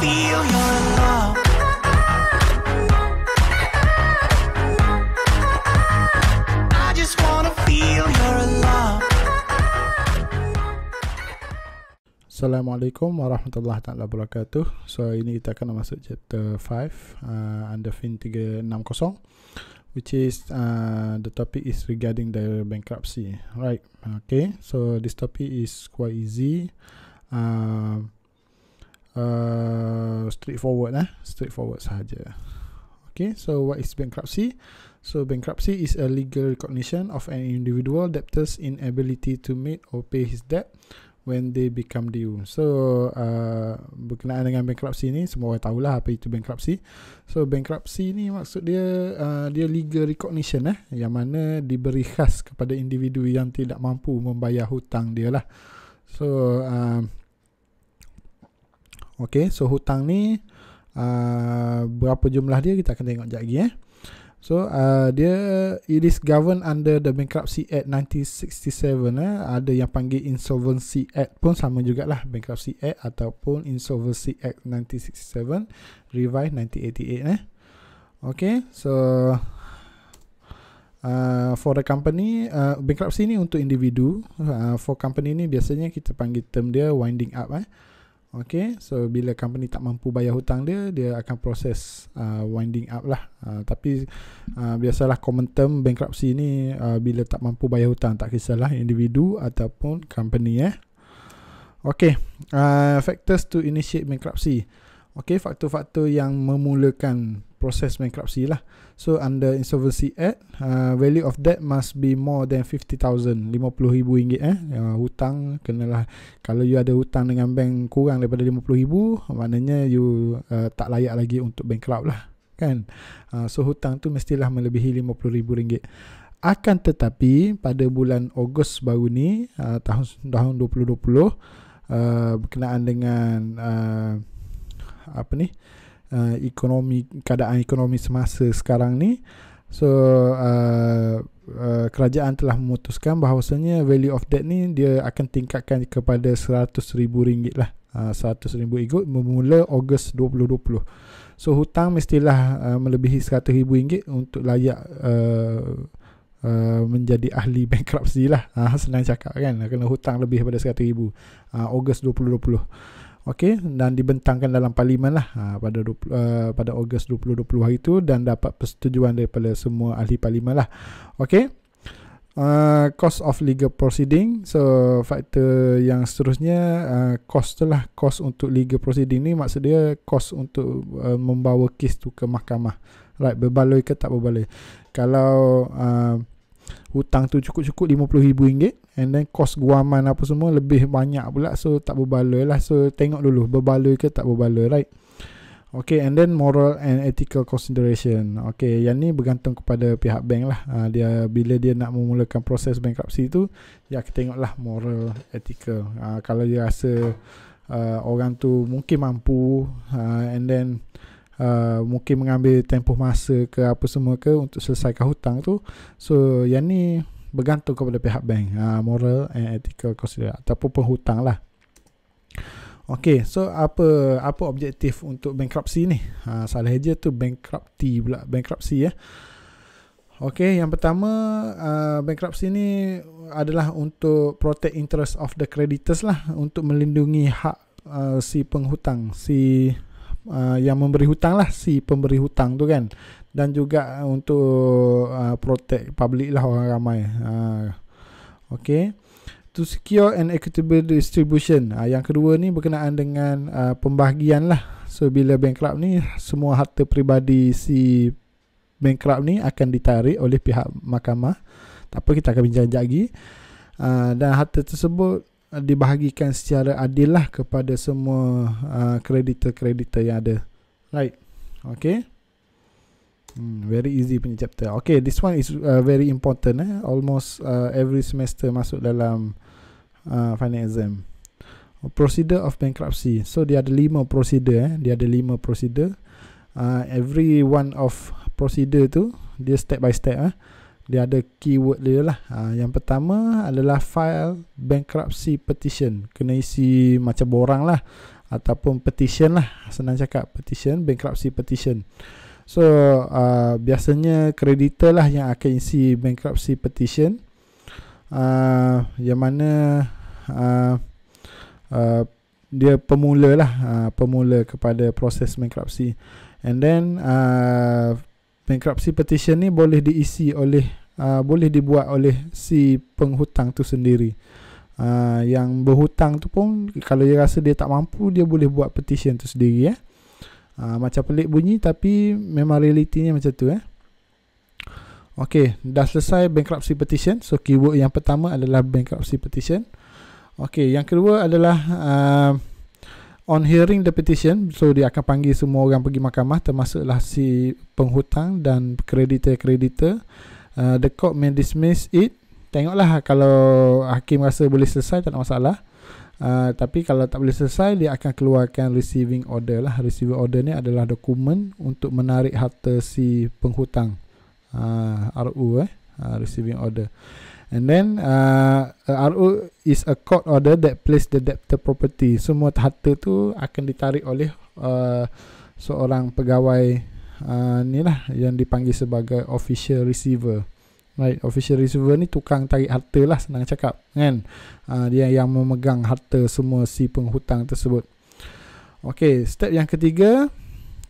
feel your love. I just wanna feel your love. Assalamualaikum warahmatullahi taala wabarakatuh. So ini kita akan masuk chapter 5 under fin 360, which is the topic is regarding the bankruptcy, right? Okay, so this topic is quite easy, straightforward sahaja. Okay, so what is bankruptcy? So bankruptcy is a legal recognition of an individual debtor's inability to meet or pay his debt when they become due. So berkenaan dengan bankruptcy ni, semua orang tahulah apa itu bankruptcy. So bankruptcy ni maksud dia dia legal recognition yang mana diberi khas kepada individu yang tidak mampu membayar hutang dia lah. So okay, so hutang ni berapa jumlah dia kita akan tengok sekejap lagi. So it is governed under the Bankruptcy Act 1967. Ada yang panggil Insolvency Act pun sama jugalah, Bankruptcy Act ataupun Insolvency Act 1967 revised 1988. Okay, so for the company, bankruptcy ni untuk individu. For company ni biasanya kita panggil term dia winding up. Okay, so bila company tak mampu bayar hutang dia, dia akan proses winding up lah. Tapi biasalah common term bankruptcy ni bila tak mampu bayar hutang, tak kisahlah individu ataupun company. Okay, factors to initiate bankruptcy. Okay, faktor-faktor yang memulakan proses bankruptcy lah. So under Insolvency Act, value of debt must be more than 50,000, RM50,000. Hutang kenalah, kalau you ada hutang dengan bank kurang daripada RM50,000, maknanya you tak layak lagi untuk bankrupt lah, kan? So hutang tu mestilah melebihi RM50,000. Akan tetapi pada bulan Ogos baru ni, tahun 2020, berkenaan dengan keadaan ekonomi semasa sekarang ni, so kerajaan telah memutuskan bahawasanya value of debt ni dia akan tingkatkan kepada RM100,000 lah. RM100,000 ikut bermula Ogos 2020. So hutang mestilah melebihi RM100,000 untuk layak menjadi ahli bankruptcy lah. Senang cakap kan, kena hutang lebih daripada RM100,000 Ogos 2020. Okey, dan dibentangkan dalam parlimen lah pada Ogos 2020 hari tu, dan dapat persetujuan daripada semua ahli parlimen lah. Okey, cost of legal proceeding. So faktor yang seterusnya, cost tu lah. Cost untuk legal proceeding ni maksud dia cost untuk membawa kes tu ke mahkamah, right? Berbaloi ke tak berbaloi. Kalau hutang tu cukup-cukup RM50,000 and then cost guaman apa semua lebih banyak pula, so tak berbaloi lah. So tengok dulu berbaloi ke tak berbaloi, right? Okay, and then moral and ethical consideration. Okay, yang ni bergantung kepada pihak bank lah. Dia bila dia nak memulakan proses bankruptcy tu, dia akan tengok lah moral, ethical. Kalau dia rasa orang tu mungkin mampu, and then mungkin mengambil tempoh masa ke apa semua ke untuk selesaikan hutang tu, so yang ni bergantung kepada pihak bank, moral and ethical consideration ataupun penghutang lah. Okay, so apa objektif untuk bankruptcy ni? Salah je tu bankruptcy ya. Okay, yang pertama, bankruptcy ni adalah untuk protect interest of the creditors lah, untuk melindungi hak si penghutang, yang memberi hutang lah, si pemberi hutang tu kan, dan juga untuk protect public lah, orang ramai. Okay, to secure an equitable distribution. Yang kedua ni berkenaan dengan pembahagian lah. So bila bankrupt ni, semua harta peribadi si bankrupt ni akan ditarik oleh pihak mahkamah. Tak apa, kita akan bincang sekejap lagi. Dan harta tersebut dibahagikan secara adil lah kepada semua kreditor-kreditor yang ada, right? Okay, very easy punya chapter. Okay, this one is very important. Almost every semester masuk dalam final exam. Procedure of bankruptcy. So dia ada 5 procedure. Every one of procedure tu dia step by step. Dia ada keyword dia lah. Yang pertama adalah file bankruptcy petition. Kena isi macam borang lah. ataupun petition lah, senang cakap petition, bankruptcy petition. So biasanya kreditor lah yang akan isi bankruptcy petition, yang mana dia pemula lah, pemula kepada proses bankruptcy. And then bankruptcy petition ni boleh diisi oleh boleh dibuat oleh si penghutang tu sendiri. Yang berhutang tu pun kalau dia rasa dia tak mampu, dia boleh buat petition tu sendiri. Macam pelik bunyi tapi memang realitinya macam tu. Okay, dah selesai bankruptcy petition. So keyword yang pertama adalah bankruptcy petition. Okay, yang kedua adalah on hearing the petition. So dia akan panggil semua orang pergi mahkamah, termasuklah si penghutang dan kreditor-kreditor. The court may dismiss it. Tengoklah, kalau hakim rasa boleh selesai tak ada masalah. Tapi kalau tak boleh selesai, dia akan keluarkan receiving order lah. Receiving order ni adalah dokumen untuk menarik harta si penghutang. RU receiving order. And then RU is a court order that place the debtor property. Semua harta tu akan ditarik oleh seorang pegawai ni lah yang dipanggil sebagai official receiver. Right, official receiver ni tukang tarik harta lah, senang cakap kan. Dia yang memegang harta semua si penghutang tersebut. Okay, step yang ketiga.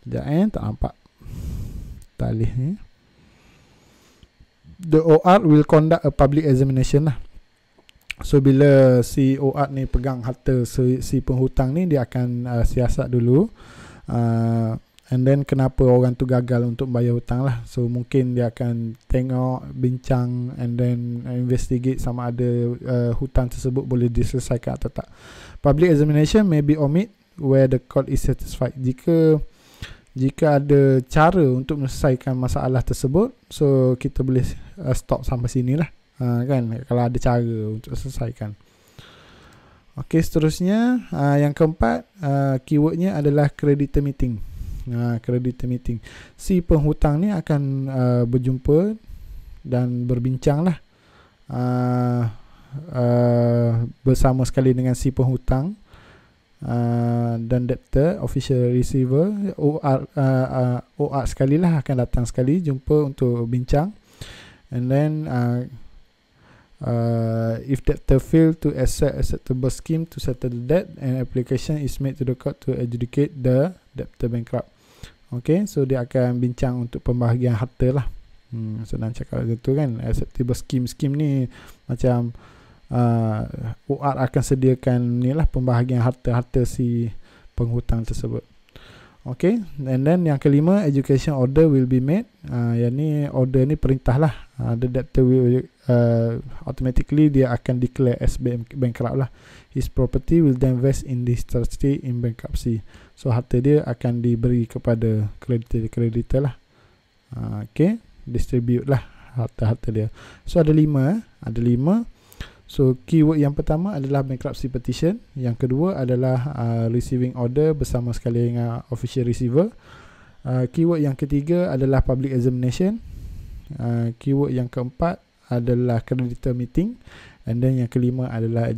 Sekejap tak nampak talih ni. The OR will conduct a public examination lah. So bila si OR ni pegang harta si penghutang ni, dia akan siasat dulu. And then kenapa orang tu gagal untuk bayar hutang lah. So mungkin dia akan tengok, bincang, and then investigate sama ada hutang tersebut boleh diselesaikan atau tak. Public examination may be omit where the court is satisfied. Jika ada cara untuk menyelesaikan masalah tersebut, so kita boleh stop sampai sini lah, kan, kalau ada cara untuk selesaikan. Okay, seterusnya yang keempat, keywordnya adalah creditor meeting. Creditor meeting, si penghutang ni akan berjumpa dan berbincang lah bersama sekali dengan si penghutang dan debtor, official receiver, OR sekali lah akan datang sekali jumpa untuk bincang. And then if debtor fail to accept acceptable scheme to settle the debt, an application is made to the court to adjudicate the debtor bankrupt. Okay, so dia akan bincang untuk pembahagian harta lah. Senang cakap gitu kan. Acceptable scheme ni macam OR akan sediakan ni lah pembahagian harta-harta si penghutang tersebut. Okay, and then yang kelima, education order will be made. Yang ni order ni perintah lah. The debtor will automatically dia akan declare as bankrupt lah. His property will then vest in this trustee in bankruptcy. So harta dia akan diberi kepada kreditor lah. Okay, distribute lah harta-harta dia. So ada lima. So keyword yang pertama adalah bankruptcy petition. Yang kedua adalah receiving order bersama sekali dengan official receiver. Keyword yang ketiga adalah public examination. Keyword yang keempat adalah creditor meeting. And then yang kelima adalah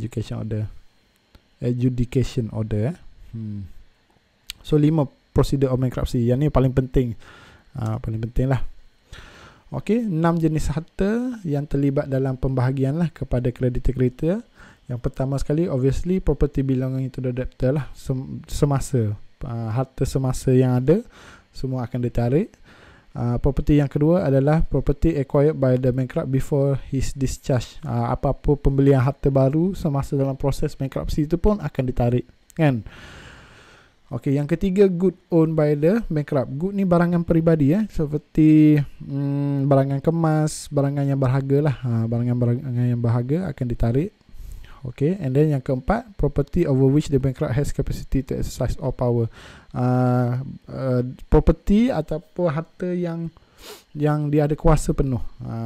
adjudication order. So 5 procedure of bankruptcy. Yang ni paling penting. Paling penting lah. Okey, 6 jenis harta yang terlibat dalam pembahagian lah kepada kreditor-kreditor. Yang pertama sekali, obviously property belonging to the debtor lah. Semasa harta semasa yang ada semua akan ditarik. Property yang kedua adalah property acquired by the bankrupt before his discharge. Apa-apa pembelian harta baru semasa dalam proses bankruptcy itu pun akan ditarik, kan? Okey, yang ketiga, good owned by the bankrupt. Good ni barangan peribadi seperti barangan kemas, barangan yang berharga lah. Barangan yang berharga akan ditarik. Okey, and then yang keempat, property over which the bankrupt has capacity to exercise all power. Property ataupun harta yang dia ada kuasa penuh.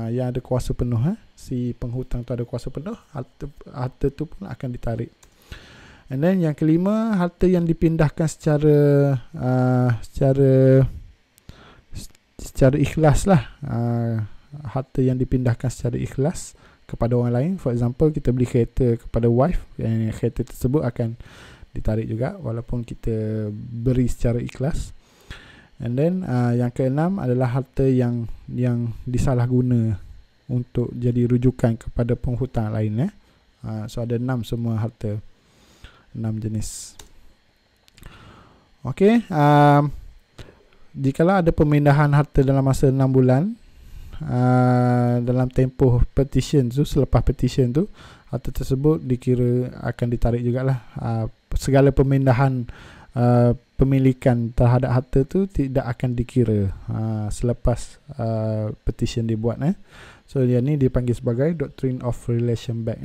Yang ada kuasa penuh, si penghutang tu ada kuasa penuh, harta tu pun akan ditarik. And then yang kelima, harta yang dipindahkan secara ikhlas lah. Harta yang dipindahkan secara ikhlas kepada orang lain. For example, kita beli kereta kepada wife, yang kereta tersebut akan ditarik juga walaupun kita beri secara ikhlas. And then yang keenam adalah harta yang disalahguna untuk jadi rujukan kepada penghutang lain. So ada 6 semua harta, 6 jenis. Okey, jikalau ada pemindahan harta dalam masa 6 bulan, dalam tempoh petition tu, selepas petition tu, harta tersebut dikira akan ditarik jugalah. Segala pemindahan pemilikan terhadap harta tu tidak akan dikira selepas petition dibuat. So yang ni dipanggil sebagai Doctrine of Relation Back.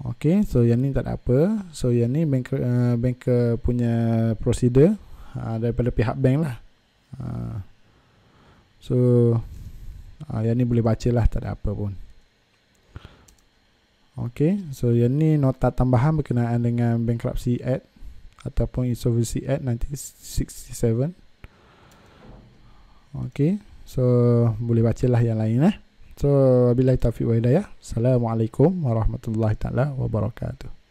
Okay, so yang ni tak ada apa. So yang ni banker punya prosedur daripada pihak bank lah. So yang ni boleh baca lah, tak ada apa pun. Okay, so yang ni nota tambahan berkenaan dengan Bankruptcy Act ataupun Insolvency Act 1967. Okay, so boleh baca lah yang lain. So wabillahi taufiq wa hidayah. Assalamualaikum warahmatullahi taala wabarakatuh.